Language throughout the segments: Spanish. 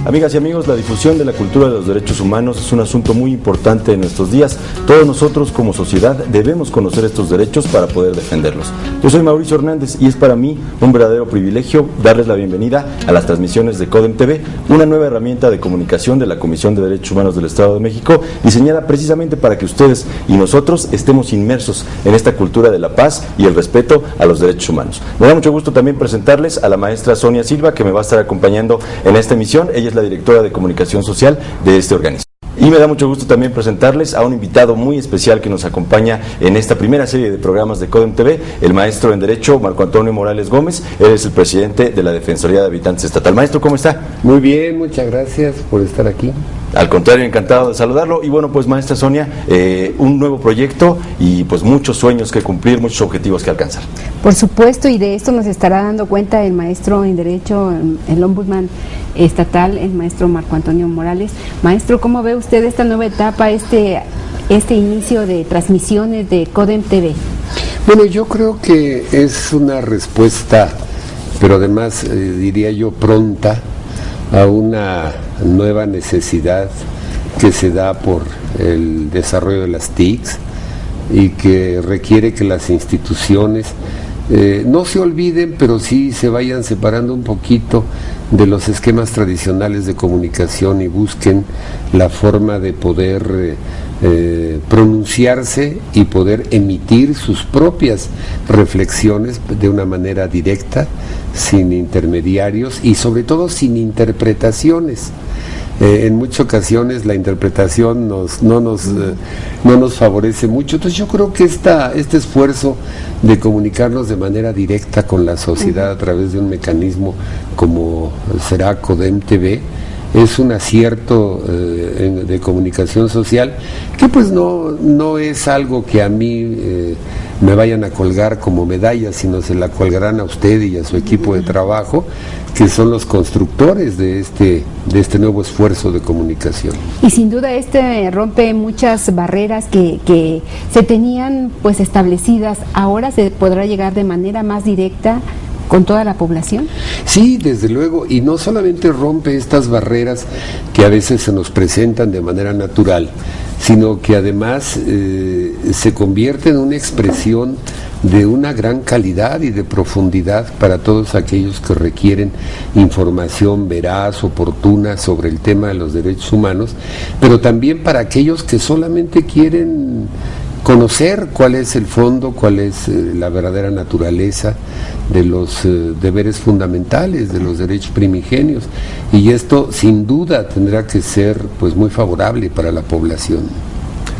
Amigas y amigos, la difusión de la cultura de los derechos humanos es un asunto muy importante en estos días. Todos nosotros como sociedad debemos conocer estos derechos para poder defenderlos. Yo soy Mauricio Hernández y es para mí un verdadero privilegio darles la bienvenida a las transmisiones de CODEM TV, una nueva herramienta de comunicación de la Comisión de Derechos Humanos del Estado de México, diseñada precisamente para que ustedes y nosotros estemos inmersos en esta cultura de la paz y el respeto a los derechos humanos. Me da mucho gusto también presentarles a la maestra Sonia Silva, que me va a estar acompañando en esta emisión. Ella es la directora de comunicación social de este organismo. Y me da mucho gusto también presentarles a un invitado muy especial que nos acompaña en esta primera serie de programas de CODEM TV, el maestro en Derecho Marco Antonio Morales Gómez. Él es el presidente de la Defensoría de Habitantes Estatal. Maestro, ¿cómo está? Muy bien, muchas gracias por estar aquí. Al contrario, encantado de saludarlo. Y bueno, pues maestra Sonia, un nuevo proyecto y pues muchos sueños que cumplir, muchos objetivos que alcanzar. Por supuesto, y de esto nos estará dando cuenta el maestro en Derecho, el ombudsman estatal, el maestro Marco Antonio Morales. Maestro, ¿cómo ve usted esta nueva etapa, este inicio de transmisiones de CODEM TV? Bueno, yo creo que es una respuesta, pero además diría yo pronta, a una nueva necesidad que se da por el desarrollo de las TICs y que requiere que las instituciones no se olviden, pero sí se vayan separando un poquito de los esquemas tradicionales de comunicación y busquen la forma de poder pronunciarse y poder emitir sus propias reflexiones de una manera directa, sin intermediarios y sobre todo sin interpretaciones. En muchas ocasiones la interpretación no nos favorece mucho. Entonces yo creo que este esfuerzo de comunicarnos de manera directa con la sociedad a través de un mecanismo como será CODEM TV es un acierto de comunicación social que pues no es algo que a mí me vayan a colgar como medalla, sino se la colgarán a usted y a su equipo de trabajo, que son los constructores de este nuevo esfuerzo de comunicación. Y sin duda rompe muchas barreras que se tenían pues establecidas. Ahora se podrá llegar de manera más directa con toda la población. Sí, desde luego, y no solamente rompe estas barreras que a veces se nos presentan de manera natural, sino que además se convierte en una expresión de una gran calidad y de profundidad para todos aquellos que requieren información veraz, oportuna sobre el tema de los derechos humanos, pero también para aquellos que solamente quieren conocer cuál es el fondo, cuál es la verdadera naturaleza de los deberes fundamentales, de los derechos primigenios, y esto sin duda tendrá que ser pues muy favorable para la población.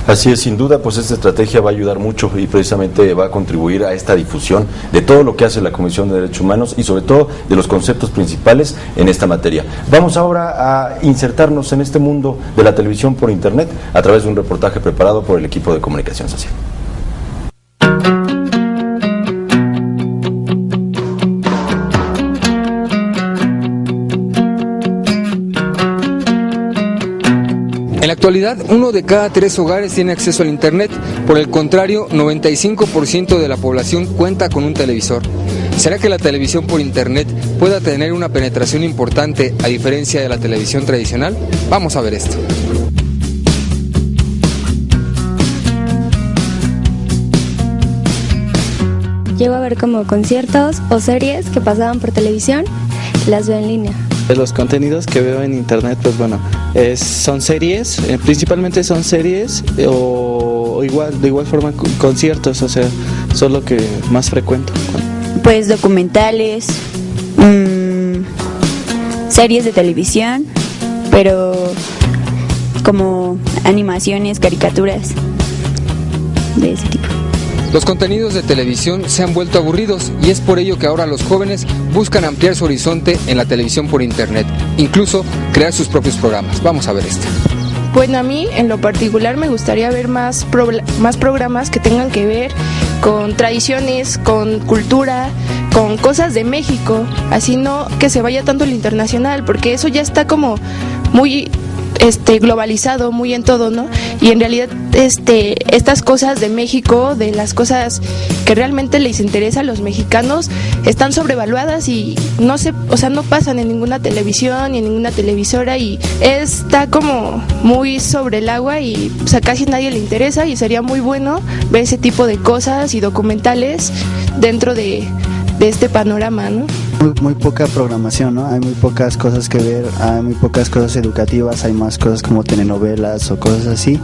Así es, sin duda, pues esta estrategia va a ayudar mucho y precisamente va a contribuir a esta difusión de todo lo que hace la Comisión de Derechos Humanos y sobre todo de los conceptos principales en esta materia. Vamos ahora a insertarnos en este mundo de la televisión por internet a través de un reportaje preparado por el equipo de comunicación social. En la actualidad, 1 de cada 3 hogares tiene acceso al Internet. Por el contrario, 95% de la población cuenta con un televisor. ¿Será que la televisión por Internet pueda tener una penetración importante a diferencia de la televisión tradicional? Vamos a ver esto. Llego a ver como conciertos o series que pasaban por televisión, las veo en línea. Los contenidos que veo en internet, pues bueno, son series, principalmente son series o de igual forma conciertos, o sea, son lo que más frecuento. Pues documentales, series de televisión, pero como animaciones, caricaturas de ese tipo. Los contenidos de televisión se han vuelto aburridos y es por ello que ahora los jóvenes buscan ampliar su horizonte en la televisión por internet, incluso crear sus propios programas. Vamos a ver esto. Bueno, a mí en lo particular me gustaría ver más programas que tengan que ver con tradiciones, con cultura, con cosas de México, así no que se vaya tanto al internacional, porque eso ya está como muy globalizado muy en todo, ¿no? Y en realidad estas cosas de México, de las cosas que realmente les interesa a los mexicanos, están sobrevaluadas y no pasan en ninguna televisión ni en ninguna televisora, y está como muy sobre el agua y a casi nadie le interesa, y sería muy bueno ver ese tipo de cosas y documentales dentro de este panorama, ¿no? Muy poca programación, ¿no? Hay muy pocas cosas que ver, hay muy pocas cosas educativas, hay más cosas como telenovelas o cosas así,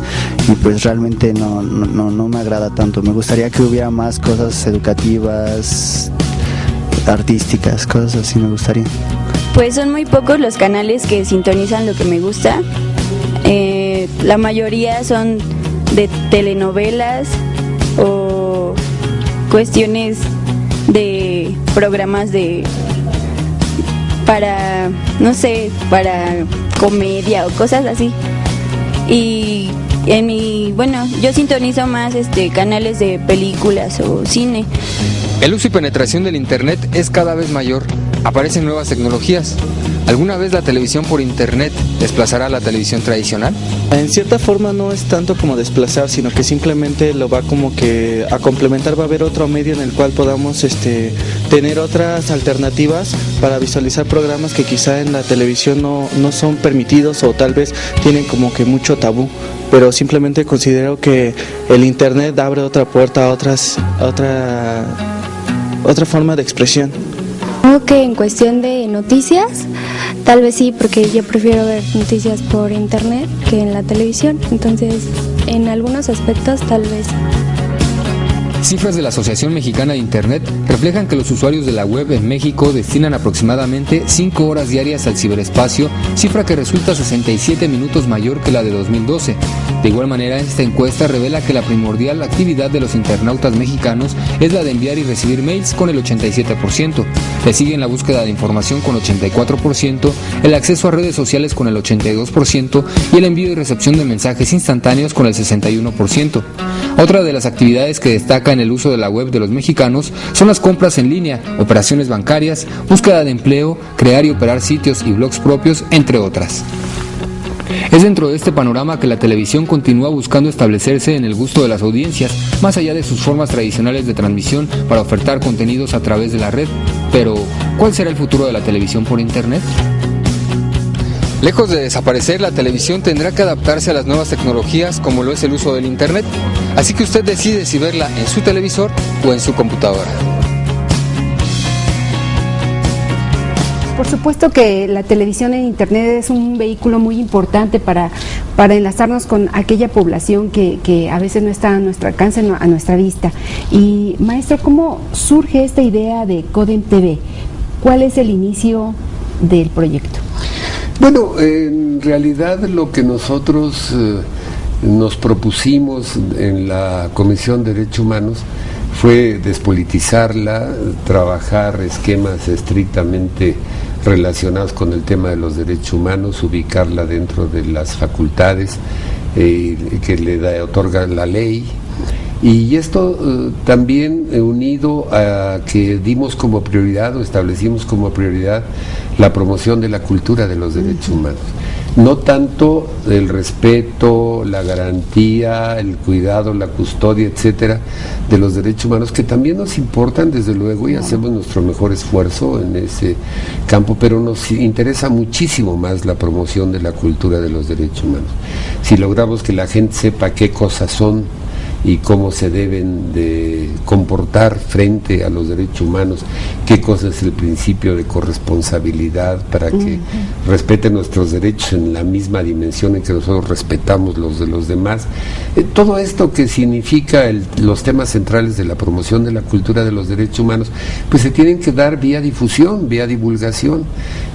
y pues realmente no me agrada tanto. Me gustaría que hubiera más cosas educativas, artísticas, cosas así me gustaría. Pues son muy pocos los canales que sintonizan lo que me gusta. La mayoría son de telenovelas o cuestiones de programas para comedia o cosas así. Y yo sintonizo más canales de películas o cine. El uso y penetración del internet es cada vez mayor. Aparecen nuevas tecnologías. ¿Alguna vez la televisión por internet desplazará a la televisión tradicional? En cierta forma no es tanto como desplazar, sino que simplemente lo va como que a complementar. Va a haber otro medio en el cual podamos tener otras alternativas para visualizar programas que quizá en la televisión no son permitidos, o tal vez tienen como que mucho tabú. Pero simplemente considero que el internet abre otra puerta a otra forma de expresión. Creo que en cuestión de noticias, tal vez sí, porque yo prefiero ver noticias por internet que en la televisión, entonces en algunos aspectos tal vez. Cifras de la Asociación Mexicana de Internet reflejan que los usuarios de la web en México destinan aproximadamente 5 horas diarias al ciberespacio, cifra que resulta 67 minutos mayor que la de 2012. De igual manera, esta encuesta revela que la primordial actividad de los internautas mexicanos es la de enviar y recibir mails con el 87%, le siguen la búsqueda de información con 84%, el acceso a redes sociales con el 82% y el envío y recepción de mensajes instantáneos con el 61%. Otra de las actividades que destaca en el uso de la web de los mexicanos son las compras en línea, operaciones bancarias, búsqueda de empleo, crear y operar sitios y blogs propios, entre otras. Es dentro de este panorama que la televisión continúa buscando establecerse en el gusto de las audiencias, más allá de sus formas tradicionales de transmisión para ofertar contenidos a través de la red. Pero, ¿cuál será el futuro de la televisión por internet? Lejos de desaparecer, la televisión tendrá que adaptarse a las nuevas tecnologías como lo es el uso del internet, así que usted decide si verla en su televisor o en su computadora. Por supuesto que la televisión en internet es un vehículo muy importante para enlazarnos con aquella población que a veces no está a nuestro alcance, a nuestra vista. Y maestro, ¿cómo surge esta idea de Codem TV? ¿Cuál es el inicio del proyecto? Bueno, en realidad lo que nosotros nos propusimos en la Comisión de Derechos Humanos fue despolitizarla, trabajar esquemas estrictamente relacionados con el tema de los derechos humanos, ubicarla dentro de las facultades que le otorga la ley. Y esto también unido a que dimos como prioridad o establecimos como prioridad la promoción de la cultura de los derechos humanos. No tanto el respeto, la garantía, el cuidado, la custodia, etcétera, de los derechos humanos, que también nos importan desde luego y hacemos nuestro mejor esfuerzo en ese campo, pero nos interesa muchísimo más la promoción de la cultura de los derechos humanos. Si logramos que la gente sepa qué cosas son y cómo se deben de comportar frente a los derechos humanos, qué cosa es el principio de corresponsabilidad para que respeten nuestros derechos en la misma dimensión en que nosotros respetamos los de los demás. Todo esto que significa los temas centrales de la promoción de la cultura de los derechos humanos, pues se tienen que dar vía difusión, vía divulgación,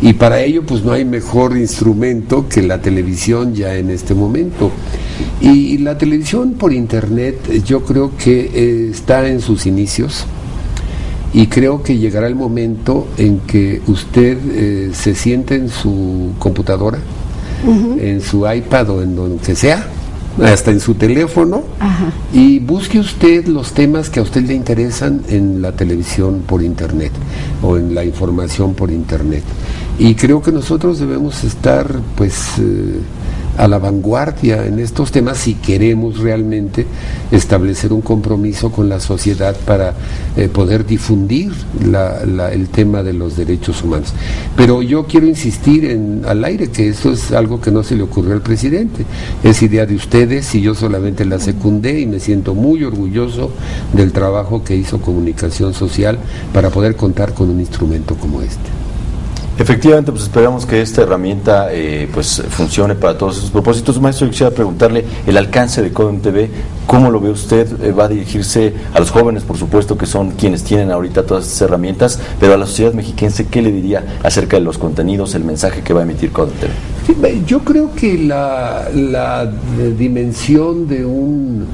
y para ello pues no hay mejor instrumento que la televisión ya en este momento. Y la televisión por internet yo creo que está en sus inicios y creo que llegará el momento en que usted se siente en su computadora, en su iPad o en donde sea, hasta en su teléfono, y busque usted los temas que a usted le interesan en la televisión por internet o en la información por internet. Y creo que nosotros debemos estar pues a la vanguardia en estos temas si queremos realmente establecer un compromiso con la sociedad para poder difundir el tema de los derechos humanos. Pero yo quiero insistir al aire que esto es algo que no se le ocurrió al presidente, es idea de ustedes y yo solamente la secundé y me siento muy orgulloso del trabajo que hizo Comunicación Social para poder contar con un instrumento como este. Efectivamente, pues esperamos que esta herramienta pues funcione para todos esos propósitos. Maestro, yo quisiera preguntarle el alcance de CODEM TV, ¿cómo lo ve usted? ¿Va a dirigirse a los jóvenes, por supuesto, que son quienes tienen ahorita todas estas herramientas, pero a la sociedad mexiquense, qué le diría acerca de los contenidos, el mensaje que va a emitir CODEM TV? Sí, yo creo que la dimensión de un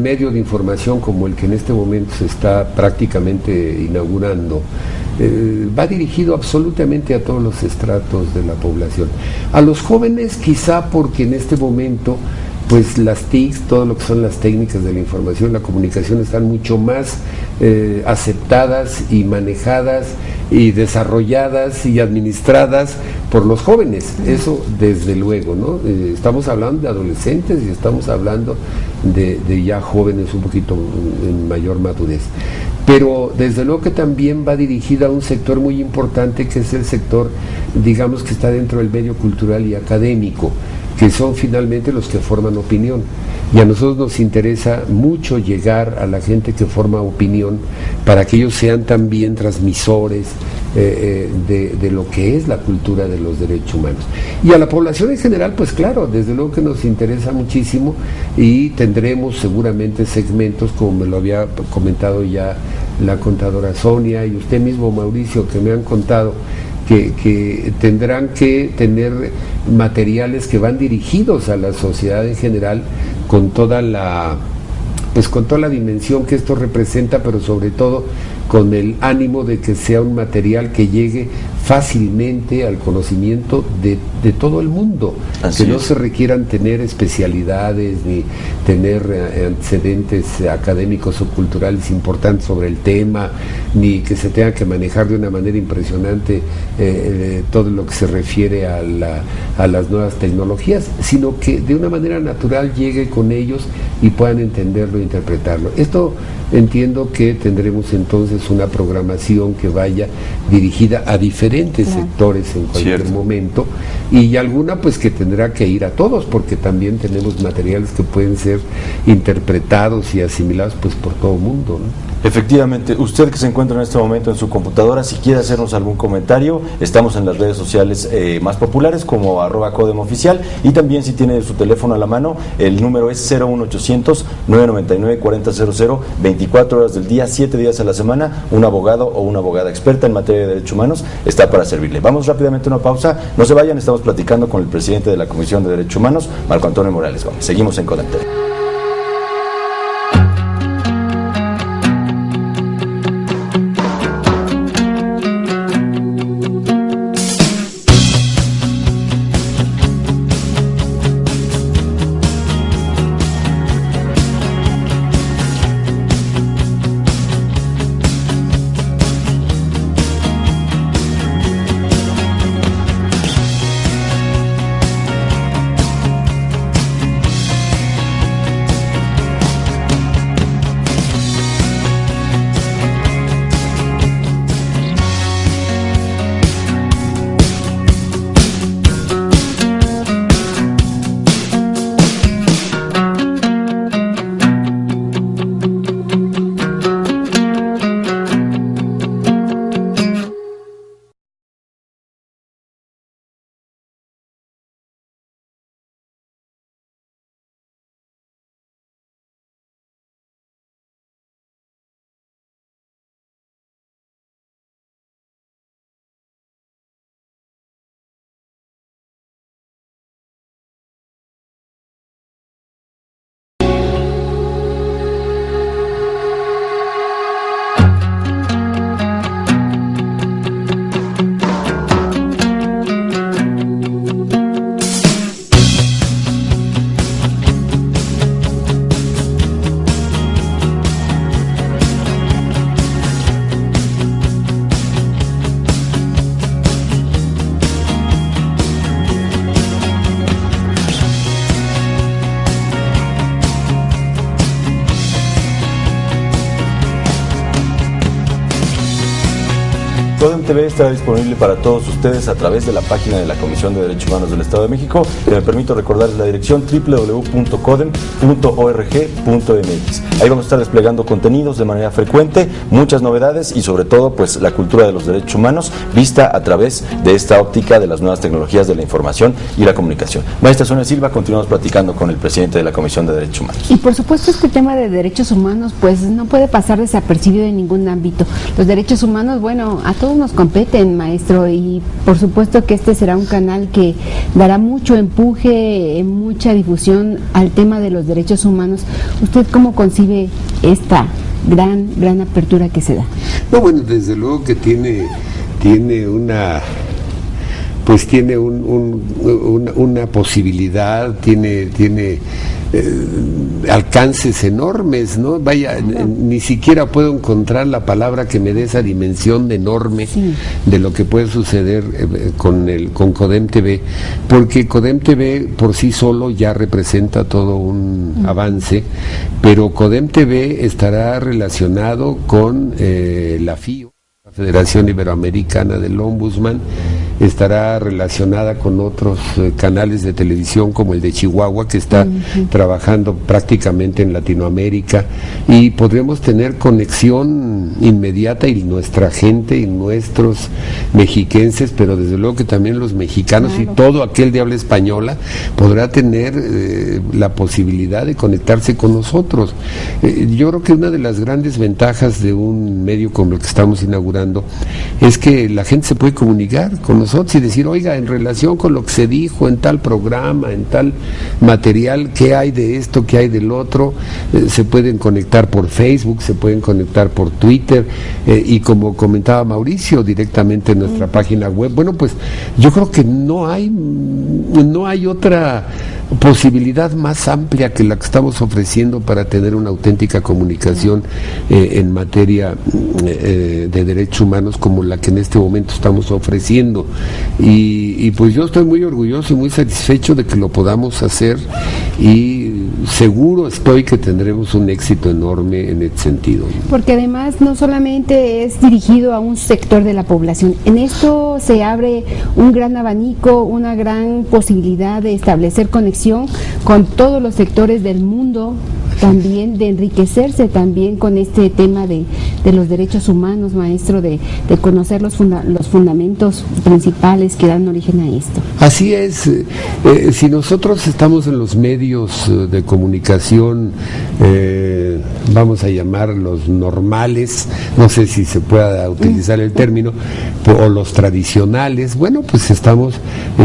medio de información como el que en este momento se está prácticamente inaugurando va dirigido absolutamente a todos los estratos de la población. A los jóvenes quizá porque en este momento pues las TICs, todo lo que son las técnicas de la información, la comunicación están mucho más aceptadas y manejadas y desarrolladas y administradas por los jóvenes, eso desde luego, ¿no? Estamos hablando de adolescentes y estamos hablando de ya jóvenes un poquito en mayor madurez. Pero desde luego que también va dirigida a un sector muy importante que es el sector, digamos, que está dentro del medio cultural y académico, que son finalmente los que forman opinión. Y a nosotros nos interesa mucho llegar a la gente que forma opinión para que ellos sean también transmisores de lo que es la cultura de los derechos humanos. Y a la población en general, pues claro, desde luego que nos interesa muchísimo y tendremos seguramente segmentos, como me lo había comentado ya la contadora Sonia y usted mismo, Mauricio, que me han contado que tendrán que tener materiales que van dirigidos a la sociedad en general con toda la dimensión que esto representa, pero sobre todo con el ánimo de que sea un material que llegue fácilmente al conocimiento de todo el mundo, que no se requieran tener especialidades ni tener antecedentes académicos o culturales importantes sobre el tema, ni que se tenga que manejar de una manera impresionante todo lo que se refiere a las nuevas tecnologías, sino que de una manera natural llegue con ellos y puedan entenderlo e interpretarlo. Esto entiendo que tendremos entonces una programación que vaya dirigida a diferentes sectores en cualquier momento, y alguna pues que tendrá que ir a todos, porque también tenemos materiales que pueden ser interpretados y asimilados pues por todo el mundo, ¿no? Efectivamente, usted que se encuentra en este momento en su computadora, si quiere hacernos algún comentario, estamos en las redes sociales más populares como @CODEMOficial, y también si tiene su teléfono a la mano, el número es 01800 999 4000, 24 horas del día, 7 días a la semana, un abogado o una abogada experta en materia de derechos humanos está para servirle. Vamos rápidamente a una pausa, no se vayan, estamos platicando con el presidente de la Comisión de Derechos Humanos, Marco Antonio Morales Gómez. Seguimos en CODEM TV. CODEM TV estará disponible para todos ustedes a través de la página de la Comisión de Derechos Humanos del Estado de México, que me permito recordarles la dirección www.codem.org.mx. Ahí vamos a estar desplegando contenidos de manera frecuente, muchas novedades y sobre todo pues la cultura de los derechos humanos vista a través de esta óptica de las nuevas tecnologías de la información y la comunicación. Maestra Sonia Silva, continuamos platicando con el presidente de la Comisión de Derechos Humanos. Y por supuesto este tema de derechos humanos pues no puede pasar desapercibido en ningún ámbito. Los derechos humanos, bueno, a todos nos competen, maestro, y por supuesto que este será un canal que dará mucho empuje, mucha difusión al tema de los derechos humanos. ¿Usted cómo concibe esta gran apertura que se da? No, bueno, desde luego que tiene una posibilidad, tiene alcances enormes, ¿no? Vaya, ni siquiera puedo encontrar la palabra que me dé esa dimensión de enorme de lo que puede suceder con CODEM TV, porque CODEM TV por sí solo ya representa todo un avance, pero CODEM TV estará relacionado con la FIO, la Federación Iberoamericana del Ombudsman, estará relacionada con otros canales de televisión como el de Chihuahua, que está trabajando prácticamente en Latinoamérica, y podremos tener conexión inmediata, y nuestra gente y nuestros mexiquenses, pero desde luego que también los mexicanos y todo aquel de habla española podrá tener la posibilidad de conectarse con nosotros. Yo creo que una de las grandes ventajas de un medio como el que estamos inaugurando es que la gente se puede comunicar con nosotros y decir, oiga, en relación con lo que se dijo en tal programa, en tal material, ¿qué hay de esto, qué hay del otro? Se pueden conectar por Facebook, se pueden conectar por Twitter, y como comentaba Mauricio, directamente en nuestra página web. Bueno, pues yo creo que no hay otra posibilidad más amplia que la que estamos ofreciendo para tener una auténtica comunicación en materia de derechos humanos como la que en este momento estamos ofreciendo, y pues yo estoy muy orgulloso y muy satisfecho de que lo podamos hacer, y seguro estoy que tendremos un éxito enorme en ese sentido. Porque además no solamente es dirigido a un sector de la población, en esto se abre un gran abanico, una gran posibilidad de establecer conexión con todos los sectores del mundo, también de enriquecerse también con este tema de los derechos humanos, maestro, de conocer los fundamentos principales que dan origen a esto. Así es, si nosotros estamos en los medios de comunicación, vamos a llamarlos normales, no sé si se pueda utilizar el término, o los tradicionales, bueno, pues estamos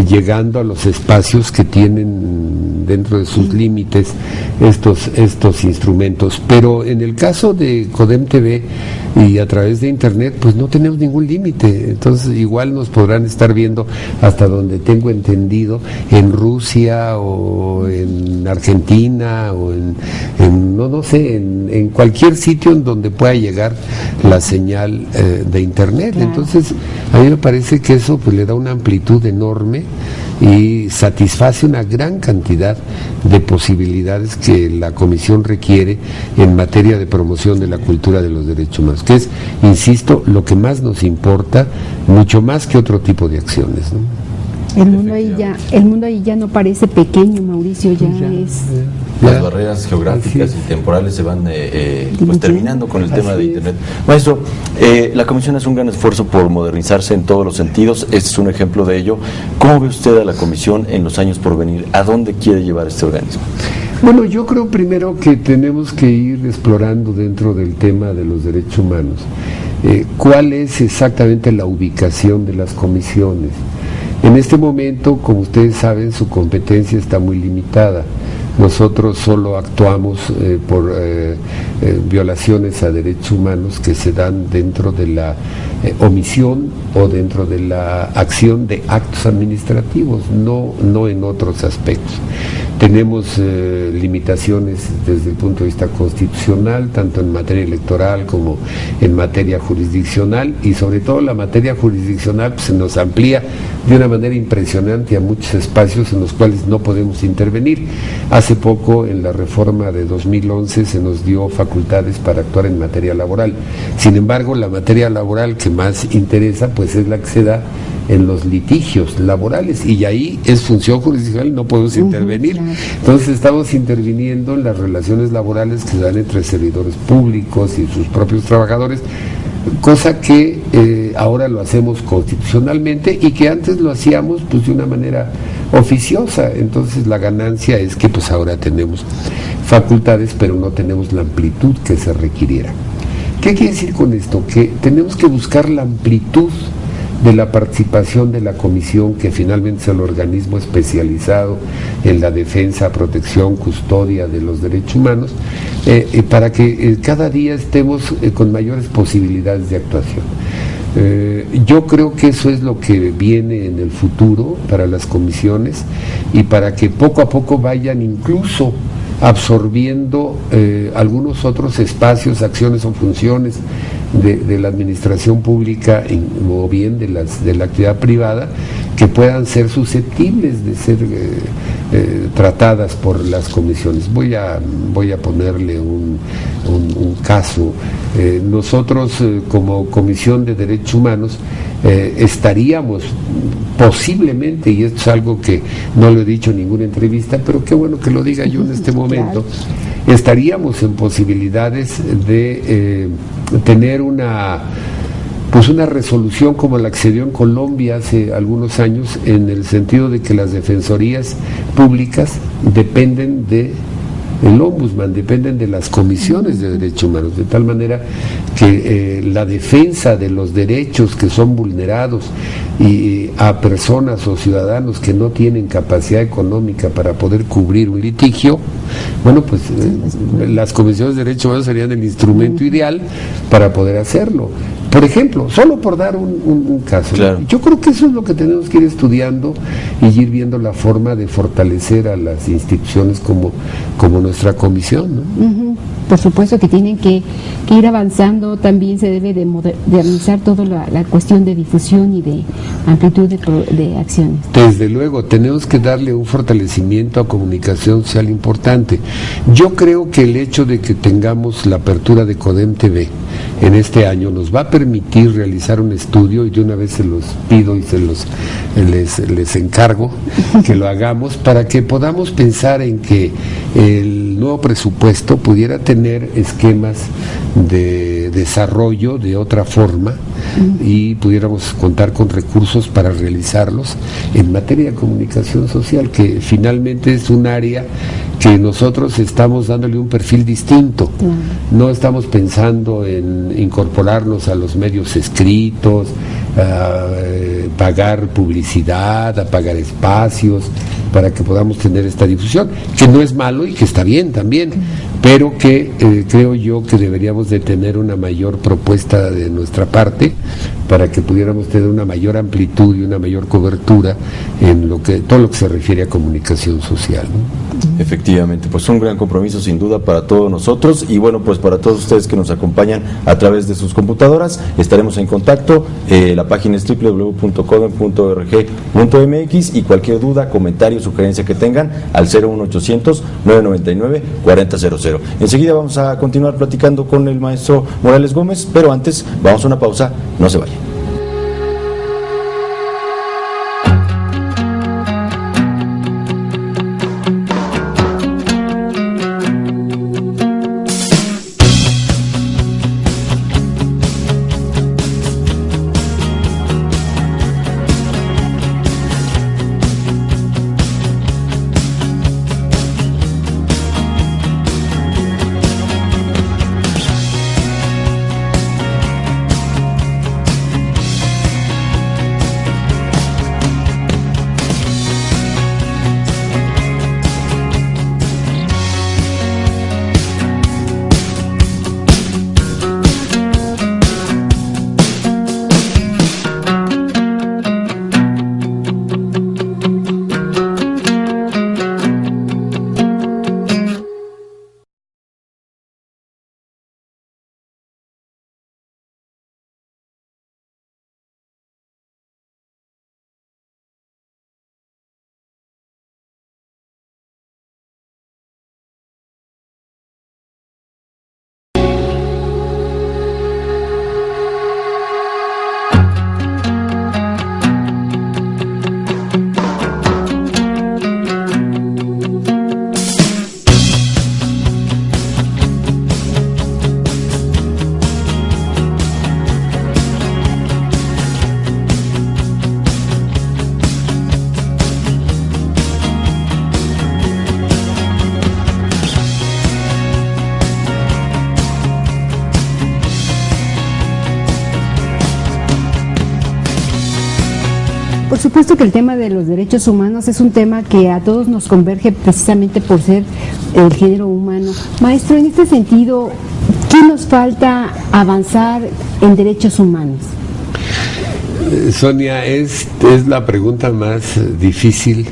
llegando a los espacios que tienen dentro de sus límites estos instrumentos, pero en el caso de CODEM TV y a través de internet, pues no tenemos ningún límite, entonces igual nos podrán estar viendo hasta donde tengo entendido, en Rusia o en Argentina o no sé, en cualquier sitio en donde pueda llegar la señal de internet. Claro. Entonces a mí me parece que eso pues le da una amplitud enorme y satisface una gran cantidad de posibilidades que la Comisión requiere en materia de promoción de la cultura de los derechos humanos, que es, insisto, lo que más nos importa, mucho más que otro tipo de acciones, ¿no? El mundo ahí ya no parece pequeño, Mauricio, ya es... Las barreras geográficas y temporales se van pues terminando con el tema de internet. Maestro, la Comisión hace un gran esfuerzo por modernizarse en todos los sentidos, este es un ejemplo de ello. ¿Cómo ve usted a la Comisión en los años por venir? ¿A dónde quiere llevar este organismo? Bueno, yo creo primero que tenemos que ir explorando dentro del tema de los derechos humanos cuál es exactamente la ubicación de las comisiones. En este momento, como ustedes saben, su competencia está muy limitada. Nosotros solo actuamos por violaciones a derechos humanos que se dan dentro de la omisión o dentro de la acción de actos administrativos, no en otros aspectos. tenemos limitaciones desde el punto de vista constitucional, tanto en materia electoral como en materia jurisdiccional, y sobre todo la materia jurisdiccional pues, se nos amplía de una manera impresionante a muchos espacios en los cuales no podemos intervenir. Hace poco, en la reforma de 2011, se nos dio facultades para actuar en materia laboral. Sin embargo, la materia laboral que más interesa pues es la que se da en los litigios laborales, y ahí es función jurisdiccional, no podemos intervenir. Entonces estamos interviniendo en las relaciones laborales que se dan entre servidores públicos y sus propios trabajadores, cosa que ahora lo hacemos constitucionalmente y que antes lo hacíamos pues de una manera oficiosa. Entonces la ganancia es que pues ahora tenemos facultades, pero no tenemos la amplitud que se requiriera. ¿Qué quiere decir con esto? Que tenemos que buscar la amplitud de la participación de la comisión, que finalmente es el organismo especializado en la defensa, protección, custodia de los derechos humanos, para que cada día estemos con mayores posibilidades de actuación. Yo creo que eso es lo que viene en el futuro para las comisiones, y para que poco a poco vayan incluso absorbiendo algunos otros espacios, acciones o funciones de la administración pública o bien de la actividad privada, que puedan ser susceptibles de ser tratadas por las comisiones. Voy a ponerle un caso. Nosotros como Comisión de Derechos Humanos estaríamos posiblemente, y esto es algo que no lo he dicho en ninguna entrevista, pero qué bueno que lo diga yo en este momento, estaríamos en posibilidades de tener una resolución como la que se dio en Colombia hace algunos años, en el sentido de que las defensorías públicas dependen de el ombudsman, dependen de las comisiones de derechos humanos, de tal manera que la defensa de los derechos que son vulnerados y a personas o ciudadanos que no tienen capacidad económica para poder cubrir un litigio, bueno, pues las comisiones de derechos humanos serían el instrumento ideal para poder hacerlo. Por ejemplo, solo por dar un caso, claro. Yo creo que eso es lo que tenemos que ir estudiando y ir viendo la forma de fortalecer a las instituciones como nuestra comisión, ¿no? Por supuesto que tienen que ir avanzando. También se debe de modernizar toda la cuestión de difusión y de amplitud de acciones. Desde luego, tenemos que darle un fortalecimiento a comunicación social importante. Yo creo que el hecho de que tengamos la apertura de CODEM TV en este año nos va a permitir realizar un estudio, y de una vez se los pido y les encargo que lo hagamos, para que podamos pensar en que el nuevo presupuesto pudiera tener esquemas de desarrollo de otra forma y pudiéramos contar con recursos para realizarlos en materia de comunicación social, que finalmente es un área que nosotros estamos dándole un perfil distinto. No estamos pensando en incorporarnos a los medios escritos, a pagar publicidad, a pagar espacios para que podamos tener esta difusión, que no es malo y que está bien también, pero que creo yo que deberíamos de tener una mayor propuesta de nuestra parte para que pudiéramos tener una mayor amplitud y una mayor cobertura en todo lo que se refiere a comunicación social, ¿no? Efectivamente, pues un gran compromiso sin duda para todos nosotros, y bueno, pues para todos ustedes que nos acompañan a través de sus computadoras, estaremos en contacto. La página es www.codem.org.mx, y cualquier duda, comentario, sugerencia que tengan al 01800 999 4000. Enseguida vamos a continuar platicando con el maestro Morales Gómez, pero antes vamos a una pausa, no se vayan. por supuesto que el tema de los derechos humanos es un tema que a todos nos converge precisamente por ser el género humano. Maestro, en este sentido, ¿qué nos falta avanzar en derechos humanos? Sonia, es la pregunta más difícil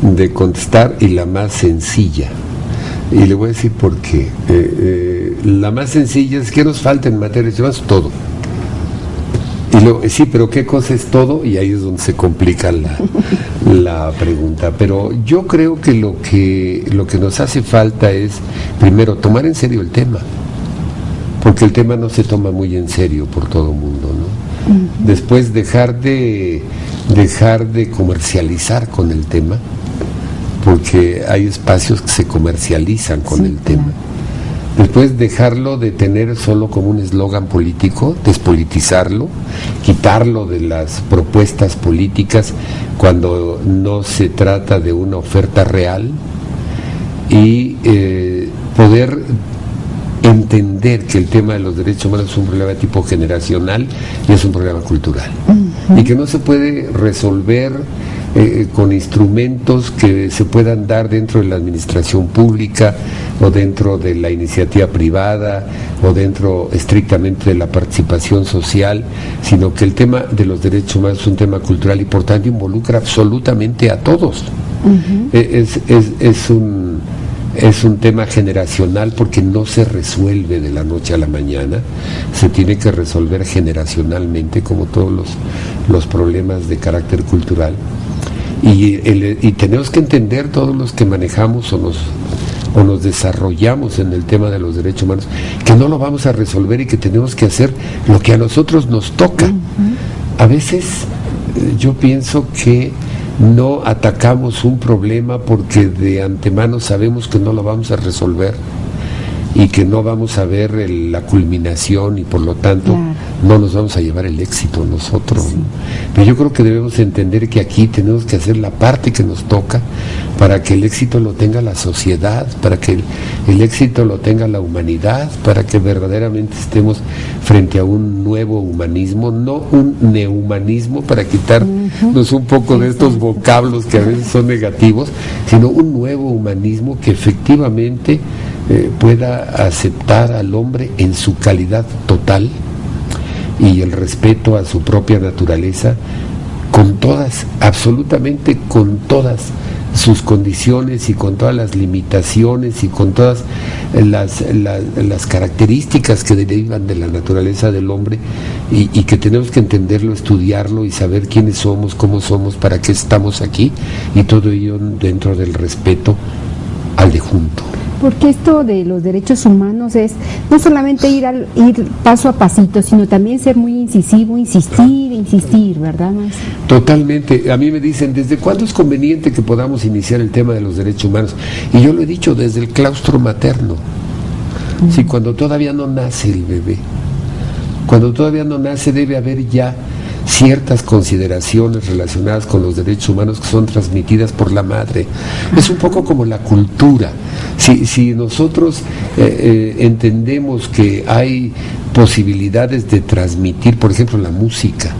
de contestar y la más sencilla. Y le voy a decir por qué. La más sencilla es que nos falta en materia de derechos humanos todo. Y luego, sí, pero ¿qué cosa es todo? Y ahí es donde se complica la pregunta. Pero yo creo que lo que nos hace falta es, primero, tomar en serio el tema. Porque el tema no se toma muy en serio por todo el mundo, ¿no? Uh-huh. Después, dejar de comercializar con el tema, porque hay espacios que se comercializan con el tema. Después, dejarlo de tener solo como un eslogan político, despolitizarlo, quitarlo de las propuestas políticas cuando no se trata de una oferta real, y poder entender que el tema de los derechos humanos es un problema de tipo generacional y es un problema cultural. Uh-huh. Y que no se puede resolver con instrumentos que se puedan dar dentro de la administración pública o dentro de la iniciativa privada o dentro estrictamente de la participación social, sino que el tema de los derechos humanos es un tema cultural y por tanto involucra absolutamente a todos. Uh-huh. Es un tema generacional porque no se resuelve de la noche a la mañana, se tiene que resolver generacionalmente como todos los problemas de carácter cultural. Y tenemos que entender, todos los que manejamos o nos desarrollamos en el tema de los derechos humanos, que no lo vamos a resolver y que tenemos que hacer lo que a nosotros nos toca. Uh-huh. A veces yo pienso que no atacamos un problema porque de antemano sabemos que no lo vamos a resolver y que no vamos a ver la culminación y por lo tanto no nos vamos a llevar el éxito nosotros. Sí. Pero yo creo que debemos entender que aquí tenemos que hacer la parte que nos toca para que el éxito lo tenga la sociedad, para que el éxito lo tenga la humanidad, para que verdaderamente estemos frente a un nuevo humanismo, no un nehumanismo, para quitarnos un poco de estos vocablos que a veces son negativos, sino un nuevo humanismo que efectivamente pueda aceptar al hombre en su calidad total y el respeto a su propia naturaleza, con todas, absolutamente con todas sus condiciones y con todas las limitaciones y con todas las características que derivan de la naturaleza del hombre, y que tenemos que entenderlo, estudiarlo y saber quiénes somos, cómo somos, para qué estamos aquí, y todo ello dentro del respeto al de junto. Porque esto de los derechos humanos es no solamente ir paso a pasito, sino también ser muy incisivo, insistir, ¿verdad, maestro? Totalmente. A mí me dicen, ¿desde cuándo es conveniente que podamos iniciar el tema de los derechos humanos? Y yo lo he dicho, desde el claustro materno. Sí, cuando todavía no nace el bebé. Cuando todavía no nace debe haber ya ciertas consideraciones relacionadas con los derechos humanos que son transmitidas por la madre. Es un poco como la cultura. Si nosotros entendemos que hay posibilidades de transmitir, por ejemplo, la música,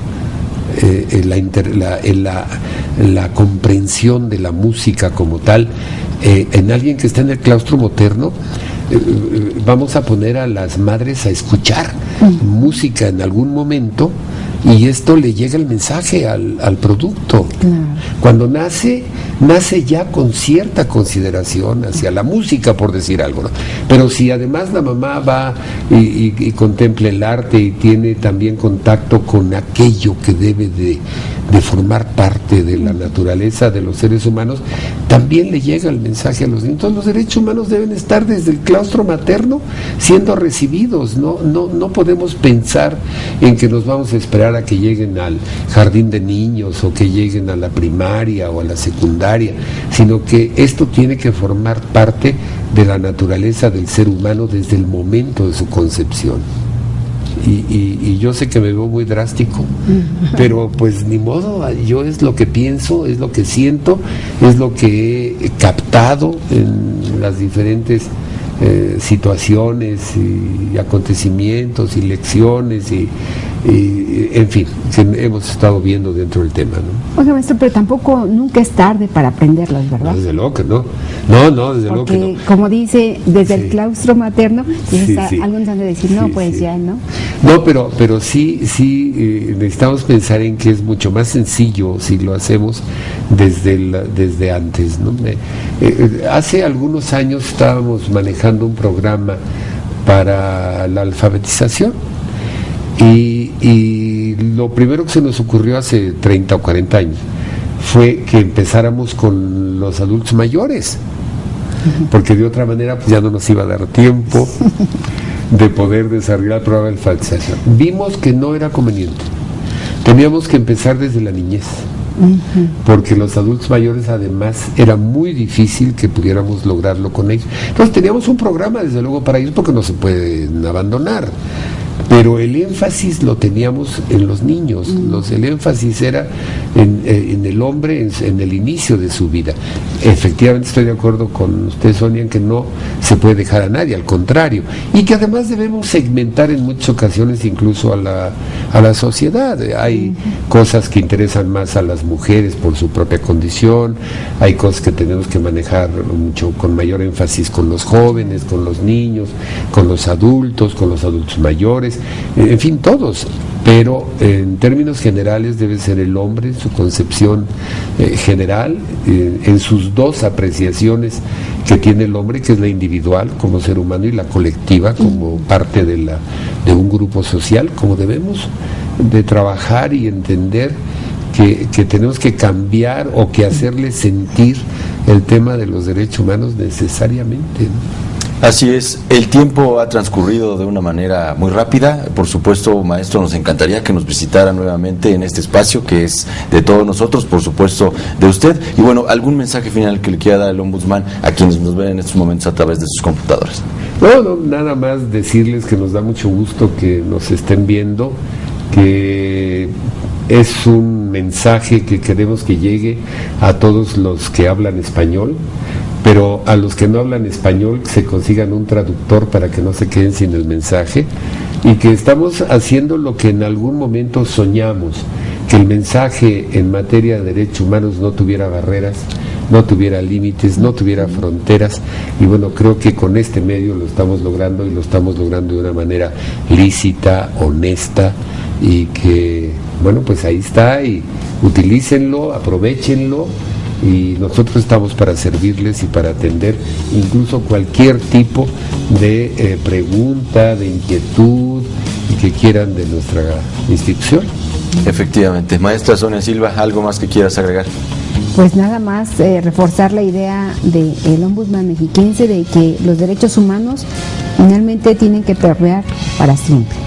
la comprensión de la música como tal, en alguien que está en el claustro materno, vamos a poner a las madres a escuchar música en algún momento, y esto le llega el mensaje al producto. Cuando nace ya con cierta consideración hacia la música, por decir algo, ¿no? Pero si además la mamá va y contempla el arte y tiene también contacto con aquello que debe de formar parte de la naturaleza de los seres humanos, también le llega el mensaje a los niños. Entonces los derechos humanos deben estar desde el claustro materno siendo recibidos. No podemos pensar en que nos vamos a esperar a que lleguen al jardín de niños o que lleguen a la primaria o a la secundaria, sino que esto tiene que formar parte de la naturaleza del ser humano desde el momento de su concepción. Y yo sé que me veo muy drástico, pero pues ni modo, yo es lo que pienso, es lo que siento, es lo que he captado en las diferentes situaciones y acontecimientos y lecciones en fin, que hemos estado viendo dentro del tema, ¿no? Oiga, maestro, pero tampoco nunca es tarde para aprenderlas, ¿verdad? No, desde luego que no. No, desde luego que no. Porque, como dice, desde el claustro materno, Sí. algunos han de decir, no, pues ya, ¿no? No, pero sí necesitamos pensar en que es mucho más sencillo si lo hacemos desde antes, ¿no? Hace algunos años estábamos manejando un programa para la alfabetización y lo primero que se nos ocurrió hace 30 o 40 años fue que empezáramos con los adultos mayores, porque de otra manera pues ya no nos iba a dar tiempo de poder desarrollar el programa de alfabetización. Vimos que no era conveniente, teníamos que empezar desde la niñez, porque los adultos mayores además era muy difícil que pudiéramos lograrlo con ellos. Entonces teníamos un programa desde luego para ellos, porque no se pueden abandonar, pero el énfasis lo teníamos en los niños, el énfasis era en el hombre, en el inicio de su vida. Efectivamente estoy de acuerdo con usted, Sonia, en que no se puede dejar a nadie, al contrario, y que además debemos segmentar en muchas ocasiones incluso a la sociedad. Hay cosas que interesan más a las mujeres por su propia condición, hay cosas que tenemos que manejar mucho con mayor énfasis con los jóvenes, con los niños, con los adultos mayores, en fin, todos, pero en términos generales debe ser el hombre en su concepción general, en sus dos apreciaciones que tiene el hombre, que es la individual como ser humano y la colectiva como parte de un grupo social, como debemos de trabajar y entender que tenemos que cambiar o que hacerle sentir el tema de los derechos humanos necesariamente, ¿no? Así es, el tiempo ha transcurrido de una manera muy rápida. Por supuesto, maestro, nos encantaría que nos visitara nuevamente en este espacio que es de todos nosotros, por supuesto de usted. Y bueno, ¿algún mensaje final que le quiera dar al ombudsman a quienes nos ven en estos momentos a través de sus computadoras? No, nada más decirles que nos da mucho gusto que nos estén viendo, que es un mensaje que queremos que llegue a todos los que hablan español, pero a los que no hablan español se consigan un traductor para que no se queden sin el mensaje, y que estamos haciendo lo que en algún momento soñamos, que el mensaje en materia de derechos humanos no tuviera barreras, no tuviera límites, no tuviera fronteras, y bueno, creo que con este medio lo estamos logrando, y lo estamos logrando de una manera lícita, honesta, y que, bueno, pues ahí está, y utilícenlo, aprovéchenlo, y nosotros estamos para servirles y para atender incluso cualquier tipo de pregunta, de inquietud y que quieran de nuestra institución. Efectivamente. Maestra Sonia Silva, ¿algo más que quieras agregar? Pues nada más reforzar la idea del ombudsman mexiquense de que los derechos humanos finalmente tienen que permear para siempre.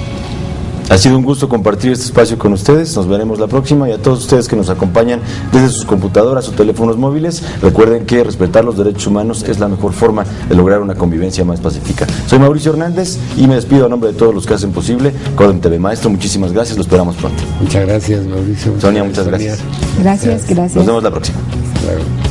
Ha sido un gusto compartir este espacio con ustedes. Nos veremos la próxima, y a todos ustedes que nos acompañan desde sus computadoras o teléfonos móviles, recuerden que respetar los derechos humanos es la mejor forma de lograr una convivencia más pacífica. Soy Mauricio Hernández y me despido a nombre de todos los que hacen posible Codem TV. Maestro, muchísimas gracias, lo esperamos pronto. Muchas gracias, Mauricio. Sonia, muchas gracias. Gracias. Nos vemos la próxima. Claro.